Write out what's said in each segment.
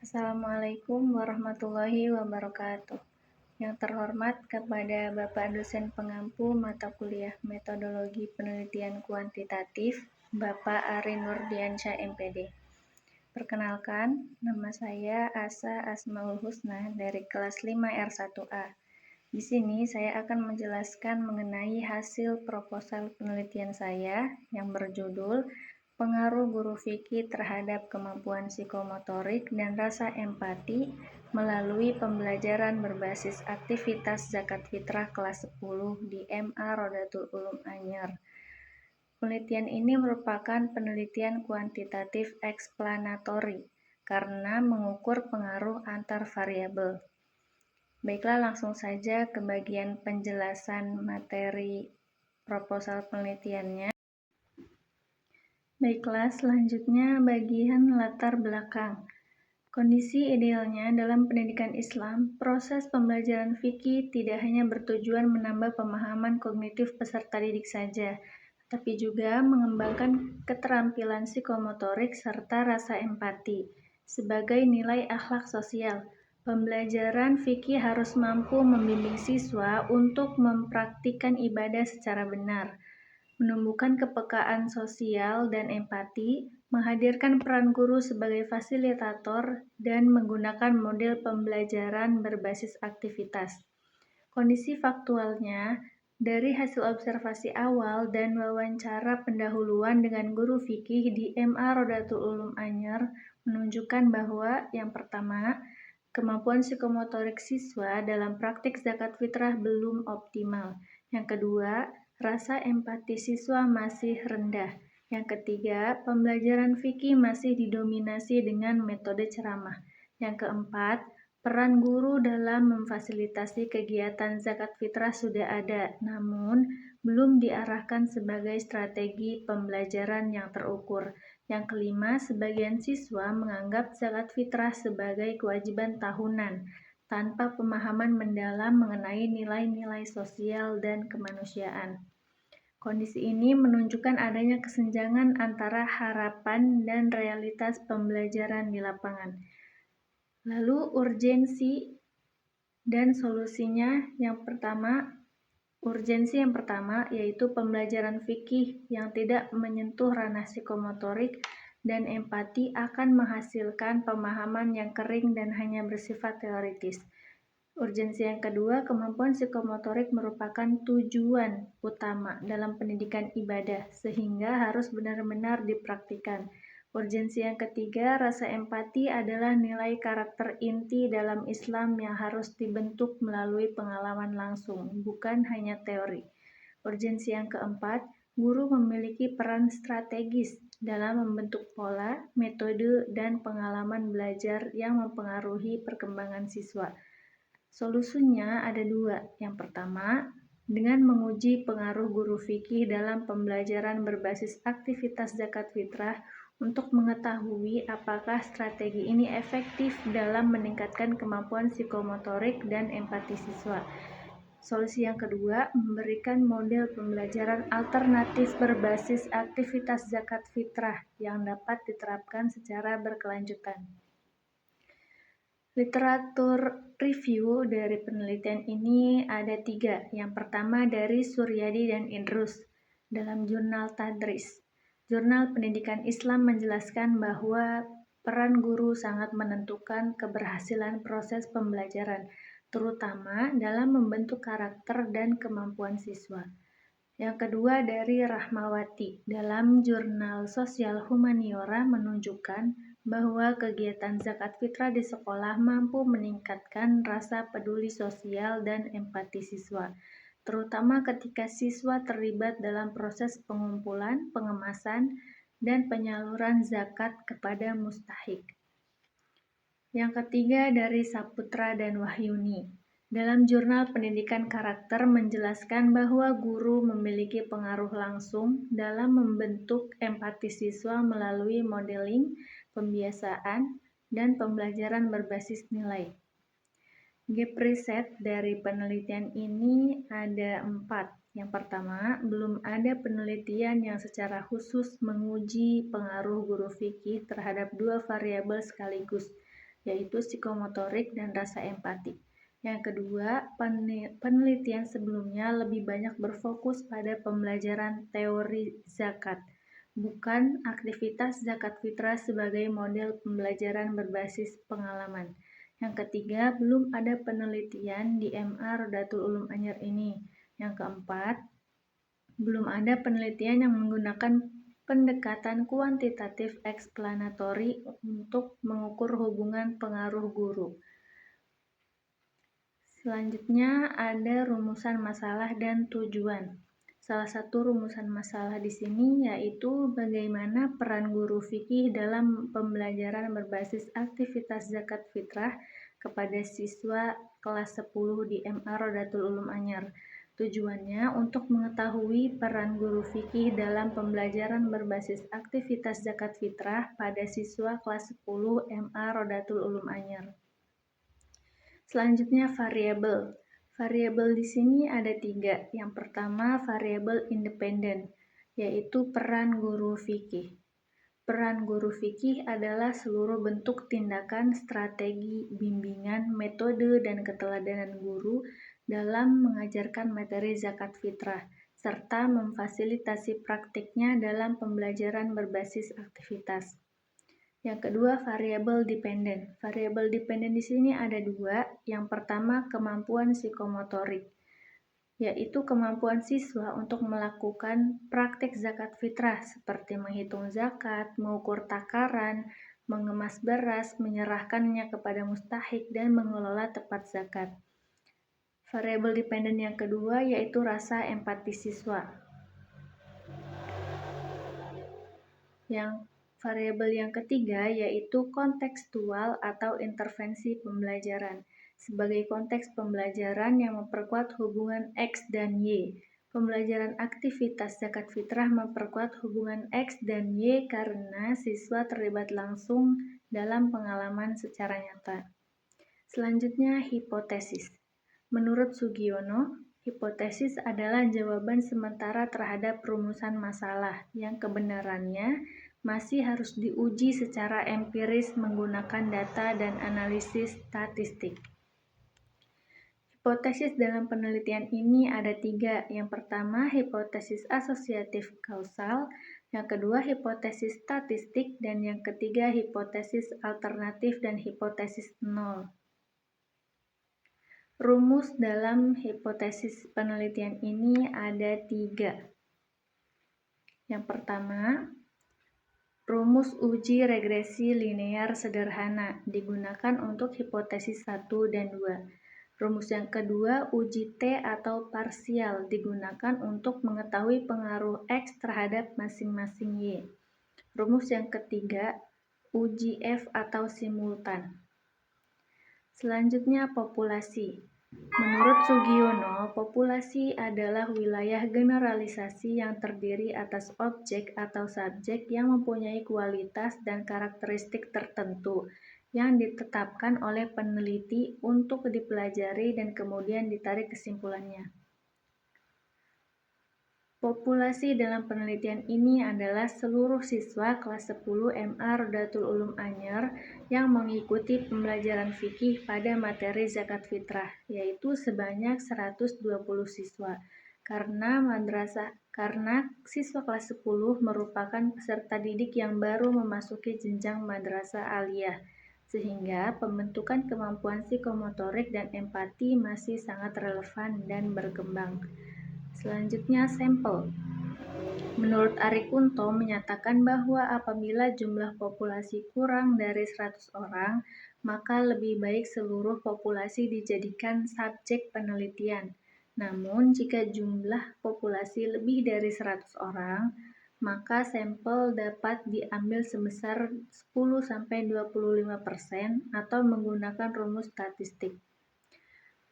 Assalamualaikum warahmatullahi wabarakatuh. Yang terhormat kepada Bapak Dosen Pengampu Mata Kuliah Metodologi Penelitian Kuantitatif, Bapak Ari Nurdiansyah MPD. Perkenalkan, nama saya Asa Asmaul Husna dari kelas 5 R1A. Di sini saya akan menjelaskan mengenai hasil proposal penelitian saya yang berjudul Pengaruh Guru Fikih terhadap kemampuan psikomotorik dan rasa empati melalui pembelajaran berbasis aktivitas zakat fitrah kelas 10 di MA Rodatul Ulum Anyer. Penelitian ini merupakan penelitian kuantitatif eksplanatori karena mengukur pengaruh antar variabel. Baiklah, langsung saja ke bagian penjelasan materi proposal penelitiannya. Baiklah, selanjutnya bagian latar belakang. Kondisi idealnya dalam pendidikan Islam, proses pembelajaran fikih tidak hanya bertujuan menambah pemahaman kognitif peserta didik saja, tapi juga mengembangkan keterampilan psikomotorik serta rasa empati. Sebagai nilai akhlak sosial, pembelajaran fikih harus mampu membimbing siswa untuk mempraktikkan ibadah secara benar, menumbuhkan kepekaan sosial dan empati, menghadirkan peran guru sebagai fasilitator, dan menggunakan model pembelajaran berbasis aktivitas. Kondisi faktualnya, dari hasil observasi awal dan wawancara pendahuluan dengan guru fikih di MA Rodatul Ulum Anyer menunjukkan bahwa yang pertama, kemampuan psikomotorik siswa dalam praktik zakat fitrah belum optimal. Yang kedua, rasa empati siswa masih rendah. Yang ketiga, pembelajaran fikih masih didominasi dengan metode ceramah. Yang keempat, peran guru dalam memfasilitasi kegiatan zakat fitrah sudah ada, namun belum diarahkan sebagai strategi pembelajaran yang terukur. Yang kelima, sebagian siswa menganggap zakat fitrah sebagai kewajiban tahunan, tanpa pemahaman mendalam mengenai nilai-nilai sosial dan kemanusiaan. Kondisi ini menunjukkan adanya kesenjangan antara harapan dan realitas pembelajaran di lapangan. Lalu urgensi dan solusinya urgensi yang pertama yaitu pembelajaran fikih yang tidak menyentuh ranah psikomotorik dan empati akan menghasilkan pemahaman yang kering dan hanya bersifat teoritis. Urgensi yang kedua, kemampuan psikomotorik merupakan tujuan utama dalam pendidikan ibadah, sehingga harus benar-benar dipraktikkan. Urgensi yang ketiga, rasa empati adalah nilai karakter inti dalam Islam yang harus dibentuk melalui pengalaman langsung, bukan hanya teori. Urgensi yang keempat, guru memiliki peran strategis dalam membentuk pola, metode, dan pengalaman belajar yang mempengaruhi perkembangan siswa. Solusinya ada dua. Yang pertama, dengan menguji pengaruh guru fikih dalam pembelajaran berbasis aktivitas zakat fitrah untuk mengetahui apakah strategi ini efektif dalam meningkatkan kemampuan psikomotorik dan empati siswa. Solusi yang kedua, memberikan model pembelajaran alternatif berbasis aktivitas zakat fitrah yang dapat diterapkan secara berkelanjutan. Literatur review dari penelitian ini ada 3. Yang pertama dari Suryadi dan Idrus dalam jurnal Tadris. Jurnal Pendidikan Islam menjelaskan bahwa peran guru sangat menentukan keberhasilan proses pembelajaran, terutama dalam membentuk karakter dan kemampuan siswa. Yang kedua dari Rahmawati dalam jurnal Sosial Humaniora menunjukkan bahwa kegiatan zakat fitrah di sekolah mampu meningkatkan rasa peduli sosial dan empati siswa, terutama ketika siswa terlibat dalam proses pengumpulan, pengemasan, dan penyaluran zakat kepada mustahik. Yang ketiga dari Saputra dan Wahyuni dalam jurnal Pendidikan Karakter menjelaskan bahwa guru memiliki pengaruh langsung dalam membentuk empati siswa melalui modeling, pembiasaan, dan pembelajaran berbasis nilai. Gap riset dari penelitian ini ada 4. Yang pertama, belum ada penelitian yang secara khusus menguji pengaruh guru fikih terhadap 2 variabel sekaligus, yaitu psikomotorik dan rasa empati. Yang kedua, penelitian sebelumnya lebih banyak berfokus pada pembelajaran teori zakat, bukan aktivitas zakat fitrah sebagai model pembelajaran berbasis pengalaman. Yang ketiga, belum ada penelitian di MA Rodatul Ulum Anyar ini. Yang keempat, belum ada penelitian yang menggunakan pendekatan kuantitatif eksplanatori untuk mengukur hubungan pengaruh guru. Selanjutnya ada rumusan masalah dan tujuan. Salah satu rumusan masalah di sini yaitu bagaimana peran guru fikih dalam pembelajaran berbasis aktivitas zakat fitrah kepada siswa kelas 10 di MA Rodatul Ulum Anyar. Tujuannya untuk mengetahui peran guru fikih dalam pembelajaran berbasis aktivitas zakat fitrah pada siswa kelas 10 MA Rodatul Ulum Anyar. Selanjutnya variabel. Variabel di sini ada 3. Yang pertama variabel independen, yaitu peran guru fikih. Peran guru fikih adalah seluruh bentuk tindakan, strategi, bimbingan, metode, dan keteladanan guru dalam mengajarkan materi zakat fitrah, serta memfasilitasi praktiknya dalam pembelajaran berbasis aktivitas. Yang kedua, variabel dependen. Variabel dependen di sini ada 2. Yang pertama, kemampuan psikomotorik, yaitu kemampuan siswa untuk melakukan praktik zakat fitrah seperti menghitung zakat, mengukur takaran, mengemas beras, menyerahkannya kepada mustahik, dan mengelola tepat zakat. Variabel dependen yang kedua yaitu rasa empati siswa. Variabel yang ketiga yaitu kontekstual atau intervensi pembelajaran. Sebagai konteks pembelajaran yang memperkuat hubungan X dan Y. Pembelajaran aktivitas zakat fitrah memperkuat hubungan X dan Y karena siswa terlibat langsung dalam pengalaman secara nyata. Selanjutnya, hipotesis. Menurut Sugiono, hipotesis adalah jawaban sementara terhadap rumusan masalah yang kebenarannya masih harus diuji secara empiris menggunakan data dan analisis statistik. Hipotesis dalam penelitian ini ada 3. Yang pertama, hipotesis asosiatif kausal. Yang kedua, hipotesis statistik. Dan yang ketiga, hipotesis alternatif dan hipotesis nol. Rumus dalam hipotesis penelitian ini ada 3. Yang pertama, rumus uji regresi linear sederhana digunakan untuk hipotesis 1 dan 2. Rumus yang kedua, uji T atau parsial digunakan untuk mengetahui pengaruh X terhadap masing-masing Y. Rumus yang ketiga, uji F atau simultan. Selanjutnya, populasi. Menurut Sugiono, populasi adalah wilayah generalisasi yang terdiri atas objek atau subjek yang mempunyai kualitas dan karakteristik tertentu yang ditetapkan oleh peneliti untuk dipelajari dan kemudian ditarik kesimpulannya. Populasi dalam penelitian ini adalah seluruh siswa kelas 10 MA Rodatul Ulum Anyar yang mengikuti pembelajaran fikih pada materi zakat fitrah, yaitu sebanyak 120 siswa. Karena siswa kelas 10 merupakan peserta didik yang baru memasuki jenjang madrasah aliyah, sehingga pembentukan kemampuan psikomotorik dan empati masih sangat relevan dan berkembang. Selanjutnya, sampel. Menurut Ari Kunto menyatakan bahwa apabila jumlah populasi kurang dari 100 orang, maka lebih baik seluruh populasi dijadikan subjek penelitian. Namun, jika jumlah populasi lebih dari 100 orang, maka sampel dapat diambil sebesar 10-25% atau menggunakan rumus statistik.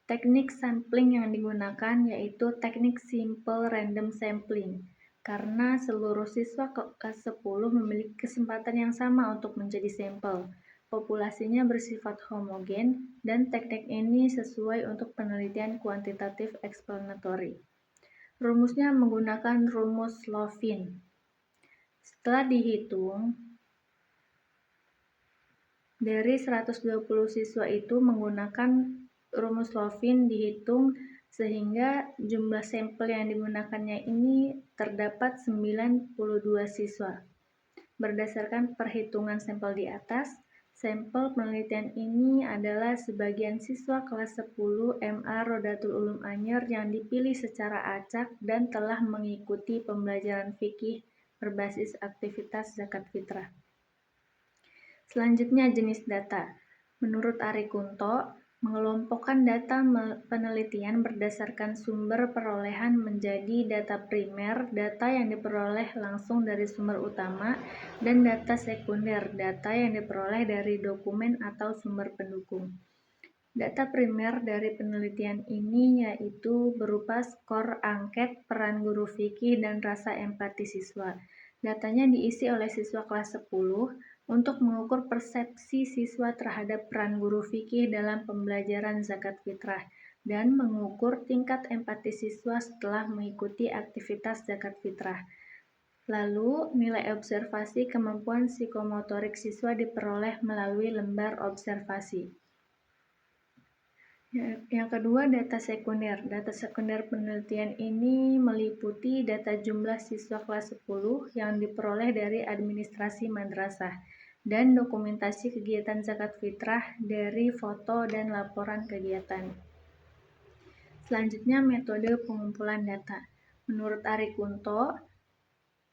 Teknik sampling yang digunakan yaitu teknik simple random sampling, karena seluruh siswa kelas 10 memiliki kesempatan yang sama untuk menjadi sampel. Populasinya bersifat homogen, dan teknik ini sesuai untuk penelitian kuantitatif explanatory. Rumusnya menggunakan rumus Lovin. Setelah dihitung, Dari 120 siswa itu menggunakan rumus Lovin dihitung sehingga jumlah sampel yang digunakannya ini terdapat 92 siswa. Berdasarkan perhitungan sampel di atas, sampel penelitian ini adalah sebagian siswa kelas 10 MA Rodatul Ulum Anyer yang dipilih secara acak dan telah mengikuti pembelajaran fikih berbasis aktivitas zakat fitrah. Selanjutnya jenis data. Menurut Ari Kunto, mengelompokkan data penelitian berdasarkan sumber perolehan menjadi data primer, data yang diperoleh langsung dari sumber utama, dan data sekunder, data yang diperoleh dari dokumen atau sumber pendukung. Data primer dari penelitian ini yaitu berupa skor angket, peran guru fikih, dan rasa empati siswa. Datanya diisi oleh siswa kelas 10 untuk mengukur persepsi siswa terhadap peran guru fikih dalam pembelajaran zakat fitrah dan mengukur tingkat empati siswa setelah mengikuti aktivitas zakat fitrah. Lalu, nilai observasi kemampuan psikomotorik siswa diperoleh melalui lembar observasi. Yang kedua, data sekunder. Data sekunder penelitian ini meliputi data jumlah siswa kelas 10 yang diperoleh dari administrasi madrasah dan dokumentasi kegiatan zakat fitrah dari foto dan laporan kegiatan. Selanjutnya, metode pengumpulan data. Menurut Ari Kunto,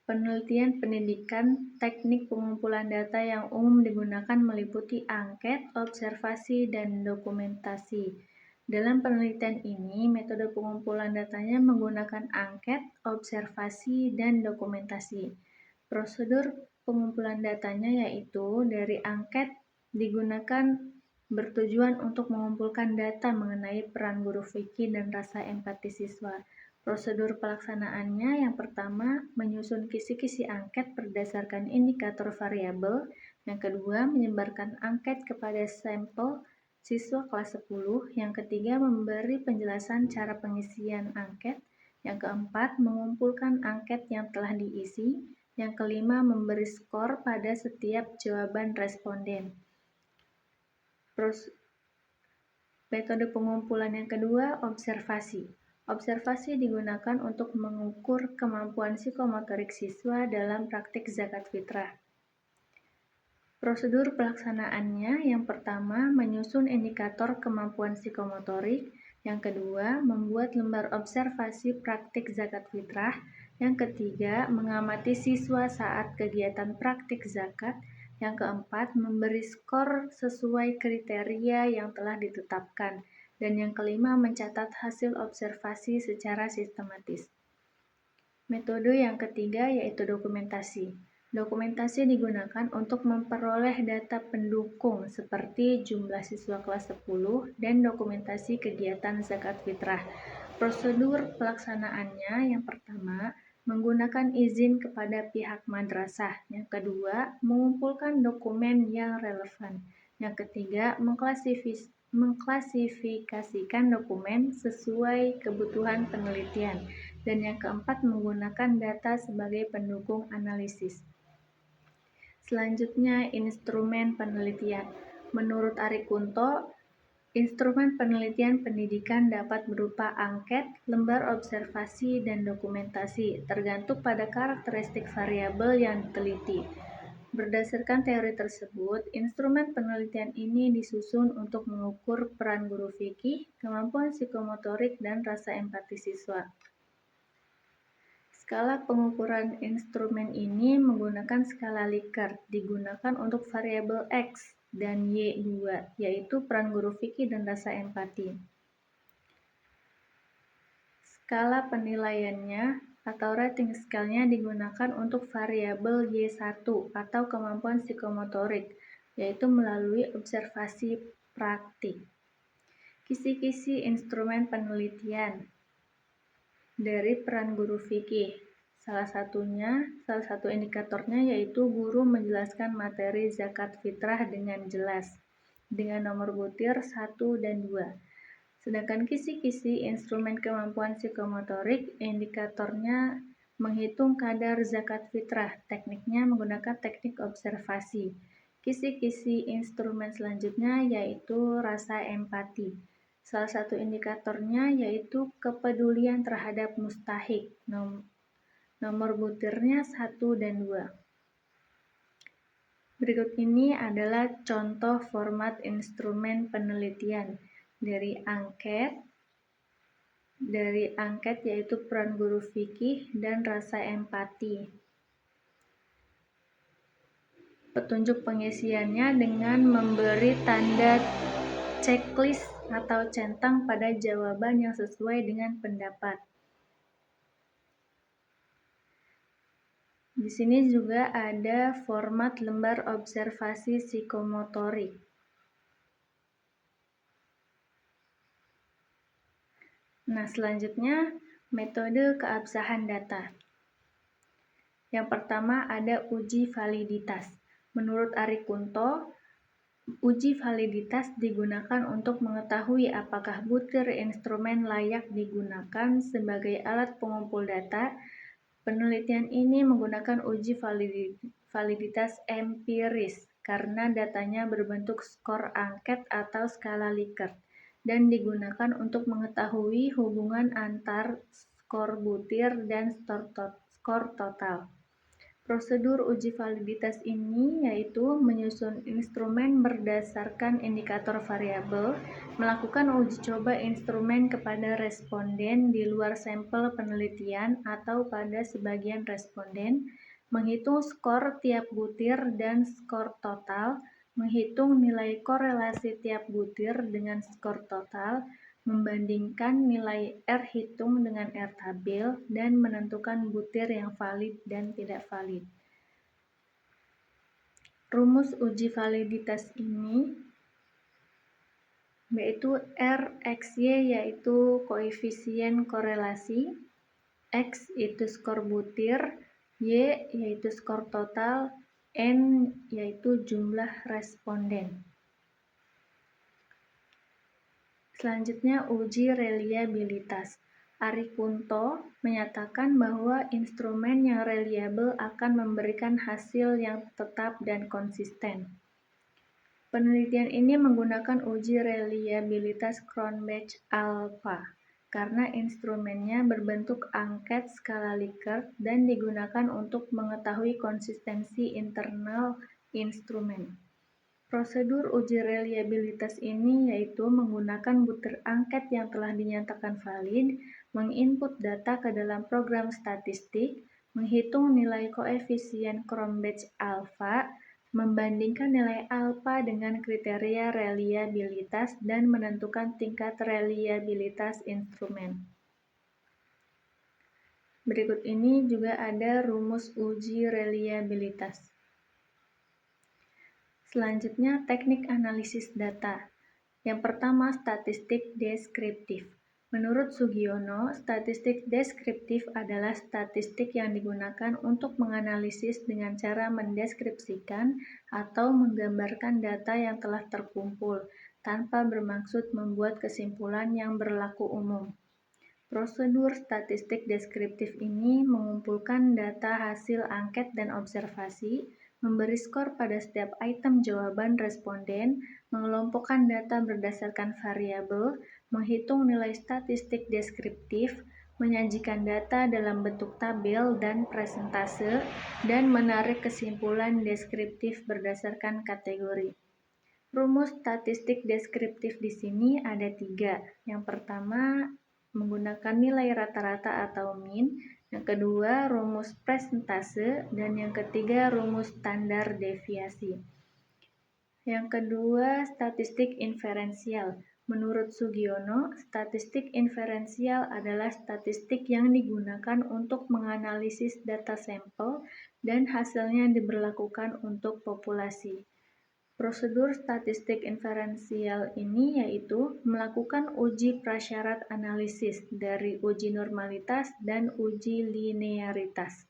penelitian pendidikan teknik pengumpulan data yang umum digunakan meliputi angket, observasi, dan dokumentasi. Dalam penelitian ini, metode pengumpulan datanya menggunakan angket, observasi, dan dokumentasi. Prosedur pengumpulan datanya yaitu dari angket digunakan bertujuan untuk mengumpulkan data mengenai peran guru fikih dan rasa empati siswa. Prosedur pelaksanaannya yang pertama, menyusun kisi-kisi angket berdasarkan indikator variabel. Yang kedua, menyebarkan angket kepada sampel siswa kelas 10. Yang ketiga, memberi penjelasan cara pengisian angket. Yang keempat, mengumpulkan angket yang telah diisi. Yang kelima, memberi skor pada setiap jawaban responden. Metode pengumpulan yang kedua, observasi. Observasi digunakan untuk mengukur kemampuan psikomotorik siswa dalam praktik zakat fitrah. Prosedur pelaksanaannya yang pertama, menyusun indikator kemampuan psikomotorik. Yang kedua, membuat lembar observasi praktik zakat fitrah. Yang ketiga, mengamati siswa saat kegiatan praktik zakat. Yang keempat, memberi skor sesuai kriteria yang telah ditetapkan. Dan yang kelima, mencatat hasil observasi secara sistematis. Metode yang ketiga yaitu dokumentasi. Dokumentasi digunakan untuk memperoleh data pendukung seperti jumlah siswa kelas 10 dan dokumentasi kegiatan zakat fitrah. Prosedur pelaksanaannya yang pertama, menggunakan izin kepada pihak madrasah. Yang kedua, mengumpulkan dokumen yang relevan. Yang ketiga, mengklasifikasikan dokumen sesuai kebutuhan penelitian. Dan yang keempat, menggunakan data sebagai pendukung analisis. Selanjutnya, instrumen penelitian. Menurut Ari Kunto, instrumen penelitian pendidikan dapat berupa angket, lembar observasi, dan dokumentasi, tergantung pada karakteristik variabel yang diteliti. Berdasarkan teori tersebut, instrumen penelitian ini disusun untuk mengukur peran guru fikih, kemampuan psikomotorik, dan rasa empati siswa. Skala pengukuran instrumen ini menggunakan skala Likert, digunakan untuk variabel X dan Y2, yaitu peran guru fikih dan rasa empati. Skala penilaiannya atau rating scale-nya digunakan untuk variabel Y1 atau kemampuan psikomotorik, yaitu melalui observasi praktik. Kisi-kisi instrumen penelitian dari peran guru fikih. Salah satu indikatornya yaitu guru menjelaskan materi zakat fitrah dengan jelas, dengan nomor butir 1 dan 2. Sedangkan kisi-kisi instrumen kemampuan psikomotorik, indikatornya menghitung kadar zakat fitrah. Tekniknya menggunakan teknik observasi. Kisi-kisi instrumen selanjutnya yaitu rasa empati. Salah satu indikatornya yaitu kepedulian terhadap mustahik. Nomor butirnya 1 dan 2. Berikut ini adalah contoh format instrumen penelitian dari angket yaitu peran guru fikih dan rasa empati. Petunjuk pengisiannya dengan memberi tanda checklist atau centang pada jawaban yang sesuai dengan pendapat. Di sini juga ada format lembar observasi psikomotorik. Nah, selanjutnya metode keabsahan data. Yang pertama ada uji validitas. Menurut Ari Kunto, uji validitas digunakan untuk mengetahui apakah butir instrumen layak digunakan sebagai alat pengumpul data. Penelitian ini menggunakan uji validitas empiris karena datanya berbentuk skor angket atau skala Likert dan digunakan untuk mengetahui hubungan antar skor butir dan skor total. Prosedur uji validitas ini yaitu menyusun instrumen berdasarkan indikator variabel, melakukan uji coba instrumen kepada responden di luar sampel penelitian atau pada sebagian responden, menghitung skor tiap butir dan skor total, menghitung nilai korelasi tiap butir dengan skor total, membandingkan nilai R hitung dengan R tabel, dan menentukan butir yang valid dan tidak valid. Rumus uji validitas ini yaitu RXY yaitu koefisien korelasi, X itu skor butir, Y yaitu skor total, N yaitu jumlah responden. Selanjutnya uji reliabilitas. Ari Kunto menyatakan bahwa instrumen yang reliabel akan memberikan hasil yang tetap dan konsisten. Penelitian ini menggunakan uji reliabilitas Cronbach alpha karena instrumennya berbentuk angket skala Likert dan digunakan untuk mengetahui konsistensi internal instrumen. Prosedur uji reliabilitas ini yaitu menggunakan butir angket yang telah dinyatakan valid, menginput data ke dalam program statistik, menghitung nilai koefisien Cronbach alpha, membandingkan nilai alpha dengan kriteria reliabilitas, dan menentukan tingkat reliabilitas instrumen. Berikut ini juga ada rumus uji reliabilitas. Selanjutnya, teknik analisis data. Yang pertama, statistik deskriptif. Menurut Sugiono, statistik deskriptif adalah statistik yang digunakan untuk menganalisis dengan cara mendeskripsikan atau menggambarkan data yang telah terkumpul, tanpa bermaksud membuat kesimpulan yang berlaku umum. Prosedur statistik deskriptif ini mengumpulkan data hasil angket dan observasi, memberi skor pada setiap item jawaban responden, mengelompokkan data berdasarkan variabel, menghitung nilai statistik deskriptif, menyajikan data dalam bentuk tabel dan presentase, dan menarik kesimpulan deskriptif berdasarkan kategori. Rumus statistik deskriptif di sini ada 3. Yang pertama, menggunakan nilai rata-rata atau min. Yang kedua, rumus presentase, dan yang ketiga, rumus standar deviasi. Yang kedua, statistik inferensial. Menurut Sugiono, statistik inferensial adalah statistik yang digunakan untuk menganalisis data sampel dan hasilnya diberlakukan untuk populasi. Prosedur statistik inferensial ini yaitu melakukan uji prasyarat analisis dari uji normalitas dan uji linearitas,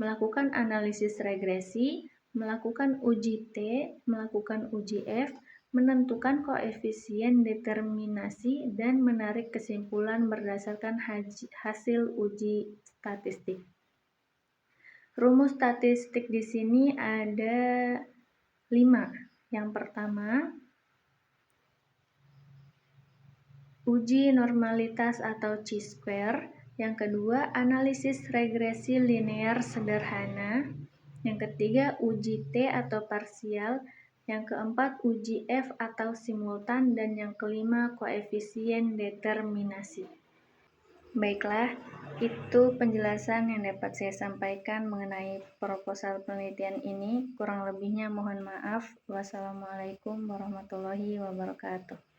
melakukan analisis regresi, melakukan uji T, melakukan uji F, menentukan koefisien determinasi, dan menarik kesimpulan berdasarkan hasil uji statistik. Rumus statistik di sini ada 5. Yang pertama, uji normalitas atau chi-square. Yang kedua, analisis regresi linear sederhana. Yang ketiga, uji T atau parsial. Yang keempat, uji F atau simultan. Dan yang kelima, koefisien determinasi. Baiklah, itu penjelasan yang dapat saya sampaikan mengenai proposal penelitian ini. Kurang lebihnya mohon maaf. Wassalamualaikum warahmatullahi wabarakatuh.